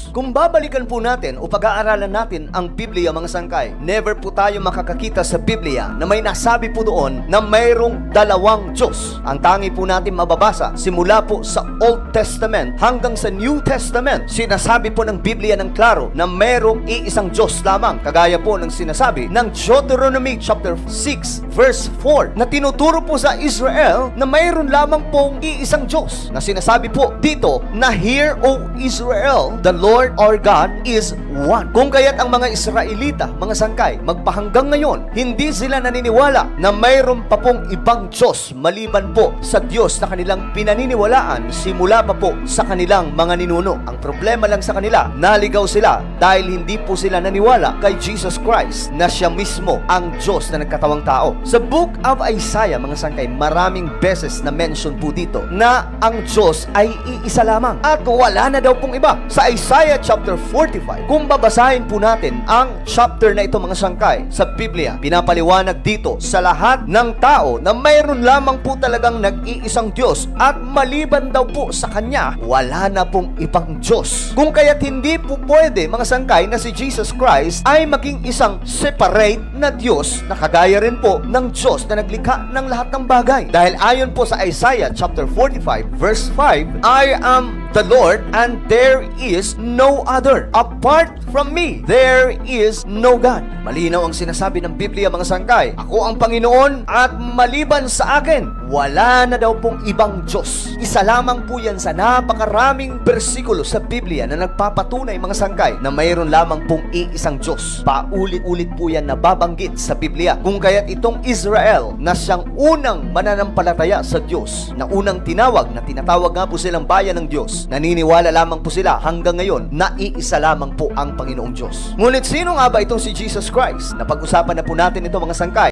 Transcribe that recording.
Diyos. Kung babalikan po natin o pag-aaralan natin ang Biblia, mga sangkay, never po tayo makakakita sa Biblia na may nasabi po doon na mayroong dalawang Diyos. Ang tangi po natin mababasa simula po sa Old Testament hanggang sa New Testament, sinasabi po ng Biblia ng klaro na mayroong iisang Diyos lamang. Kagaya po ng sinasabi ng Deuteronomy chapter 6 verse 4 na tinuturo po sa Israel na mayroon lamang pong iisang Diyos, na sinasabi po dito na "Hear, O Israel, the Lord our God is one." Kung kaya't ang mga Israelita, mga sangkay, magpahanggang ngayon, hindi sila naniniwala na mayroon pa pong ibang Diyos maliban po sa Diyos na kanilang pinaniniwalaan simula pa po sa kanilang mga ninuno. Ang problema lang sa kanila, naligaw sila dahil hindi po sila naniwala kay Jesus Christ na siya mismo ang Diyos na nagkatawang tao. Sa Book of Isaiah, mga sangkay, maraming beses na mention po dito na ang Diyos ay iisa lamang at wala na daw pong iba. Sa Isaiah chapter 45, kung babasahin po natin ang chapter na ito, mga sangkay, sa Biblia, pinapaliwanag dito sa lahat ng tao na mayroon lamang po talagang nag-iisang Diyos at maliban daw po sa Kanya, wala na pong ibang Diyos. Kung kaya't hindi po pwede, mga sangkay, na si Jesus Christ ay maging isang separate na Diyos na kagaya rin po ng Diyos na naglikha ng lahat ng bagay. Dahil ayon po sa Isaiah chapter 45 verse 5, "I am the Lord and there is no other. Apart from me, there is no God." Malinaw ang sinasabi ng Biblia, mga sangkay. Ako ang Panginoon at maliban sa akin, wala na daw pong ibang Diyos. Isa lamang po yan sa napakaraming bersikulo sa Biblia na nagpapatunay, mga sangkay, na mayroon lamang pong iisang Diyos. Paulit-ulit po yan nababanggit sa Biblia. Kung kaya't itong Israel na siyang unang mananampalataya sa Diyos, na unang tinawag, na tinatawag nga po silang bayan ng Diyos, naniniwala lamang po sila hanggang ngayon na iisa lamang po ang Panginoong Diyos. Ngunit sino nga ba itong si Jesus Christ? Napag-usapan na po natin ito, mga sangkay.